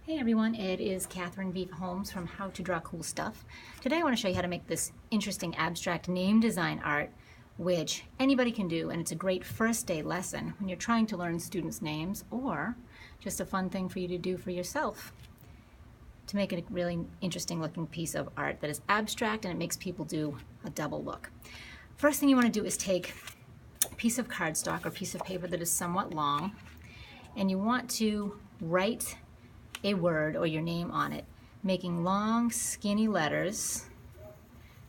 Hey everyone, it is Catherine V. Holmes from How to Draw Cool Stuff. Today I want to show you how to make this interesting abstract name design art, which anybody can do, and it's a great first day lesson when you're trying to learn students' names, or just a fun thing for you to do for yourself to make it a really interesting looking piece of art that is abstract and it makes people do a double look. First thing you want to do is take a piece of cardstock or piece of paper that is somewhat long, and you want to write a word or your name on it, making long skinny letters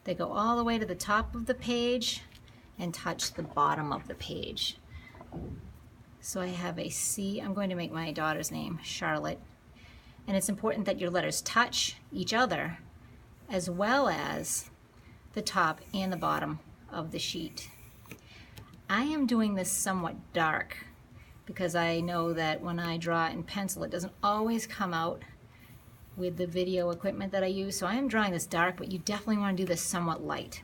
that go all the way to the top of the page and touch the bottom of the page. So I have a C. I'm going to make my daughter's name Charlotte, and it's important that your letters touch each other as well as the top and the bottom of the sheet. I am doing this somewhat dark because I know that when I draw in pencil it doesn't always come out with the video equipment that I use, so I am drawing this dark, but you definitely want to do this somewhat light.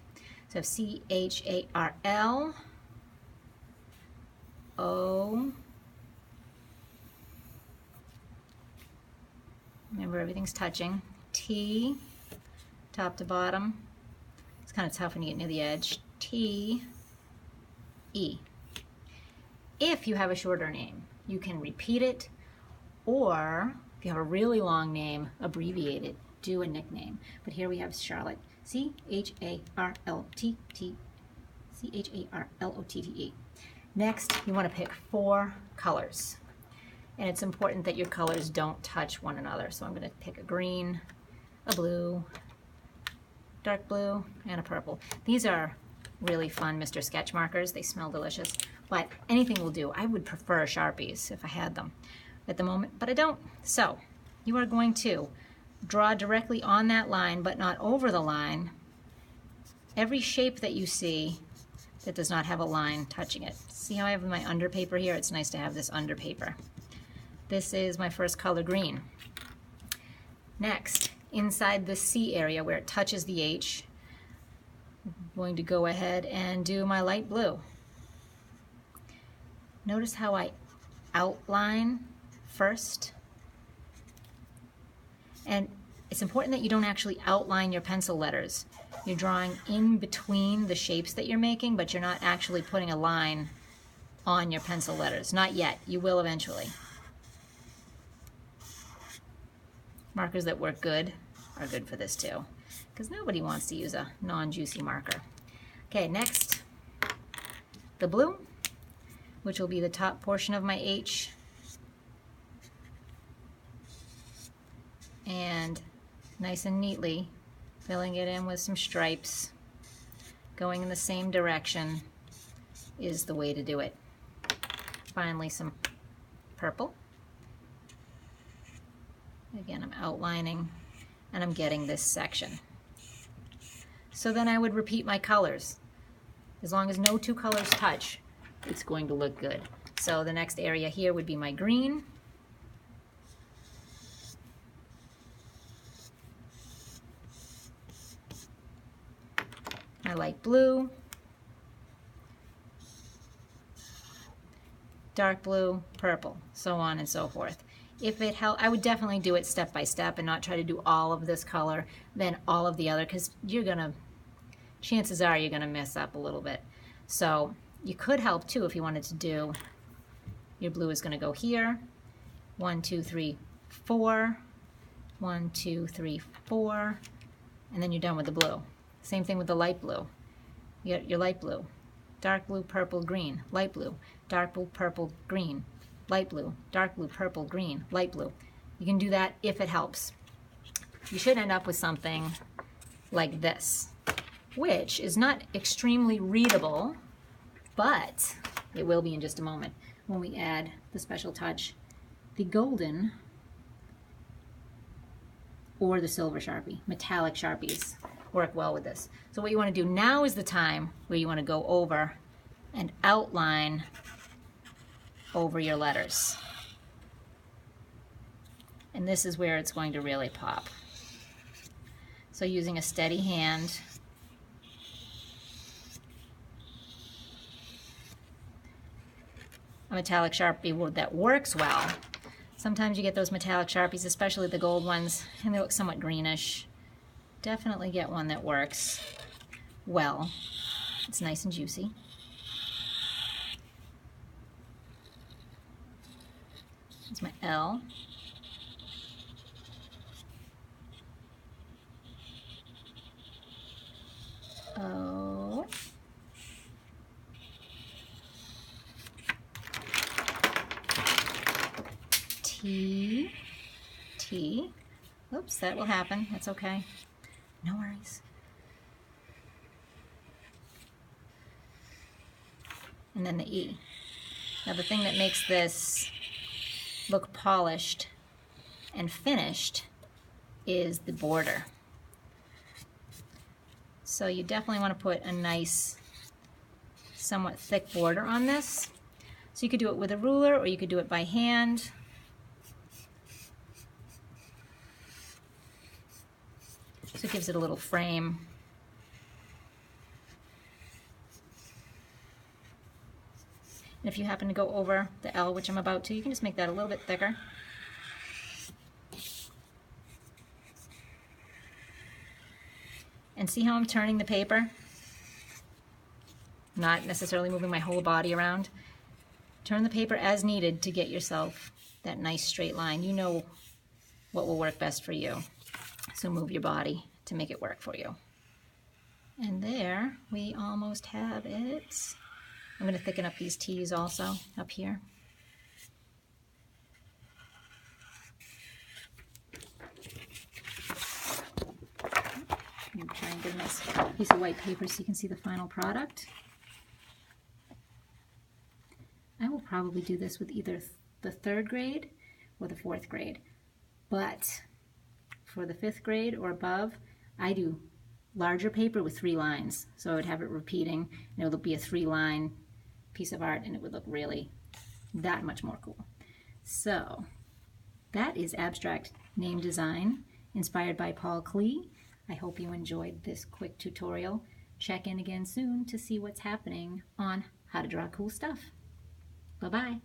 So I have C-H-A-R-L, O, remember everything's touching, T, top to bottom, it's kind of tough when you get near the edge, T, E. If you have a shorter name, you can repeat it, or if you have a really long name, abbreviate it, do a nickname. But here we have Charlotte, C-H-A-R-L-T-T-E. Next, you want to pick 4 colors. And it's important that your colors don't touch one another. So I'm going to pick a green, a blue, dark blue, and a purple. These are really fun Mr. Sketch markers. They smell delicious, but anything will do. I would prefer Sharpies if I had them at the moment, but I don't. So you are going to draw directly on that line, but not over the line, every shape that you see that does not have a line touching it. See how I have my under paper here? It's nice to have this under paper. This is my first color, green. Next, inside the C area where it touches the H, I'm going to go ahead and do my light blue. Notice how I outline first. And it's important that you don't actually outline your pencil letters. You're drawing in between the shapes that you're making, but you're not actually putting a line on your pencil letters. Not yet. You will eventually. Markers that work good are good for this too, because nobody wants to use a non-juicy marker. Okay, next, the blue, which will be the top portion of my H, and nice and neatly filling it in with some stripes, going in the same direction is the way to do it. Finally, some purple. Again, I'm outlining and I'm getting this section. So then I would repeat my colors. As long as no 2 colors touch, it's going to look good. So the next area here would be my green. My light blue. Dark blue, purple, so on and so forth. If it helps, I would definitely do it step by step and not try to do all of this color, then all of the other, because chances are you're gonna mess up a little bit. So you could help too if you wanted to do, your blue is gonna go here, 1, 2, 3, 4, 1, 2, 3, 4, and then you're done with the blue. Same thing with the light blue. You get your light blue, dark blue, purple, green, light blue, dark blue, purple, green, light blue, dark blue, purple, green, light blue. You can do that if it helps. You should end up with something like this, which is not extremely readable, but it will be in just a moment when we add the special touch, the golden or the silver Sharpie. Metallic Sharpies work well with this. So what you want to do now is the time where you want to go over and outline over your letters. And this is where it's going to really pop. So using a steady hand, a metallic Sharpie that works well Sometimes you get those metallic Sharpies, especially the gold ones, and they look somewhat greenish. Definitely get one that works well. It's nice and juicy. It's my L. O. T. T. Oops, that will happen. That's okay. No worries. And then the E. Now the thing that makes this look polished and finished is the border. So you definitely want to put a nice, somewhat thick border on this. So you could do it with a ruler or you could do it by hand. So it gives it a little frame. And if you happen to go over the L, which I'm about to, you can just make that a little bit thicker. And see how I'm turning the paper? Not necessarily moving my whole body around. Turn the paper as needed to get yourself that nice straight line. You know what will work best for you. So move your body to make it work for you. And there, we almost have it. I'm going to thicken up these T's also up here. I'm trying to get a nice piece of white paper so you can see the final product. I will probably do this with either the 3rd grade or the 4th grade, but for the 5th grade or above, I do larger paper with 3 lines. So I would have it repeating, and it would be a 3-line piece of art, and it would look really that much more cool. So that is abstract name design inspired by Paul Klee. I hope you enjoyed this quick tutorial. Check in again soon to see what's happening on How to Draw Cool Stuff. Bye-bye.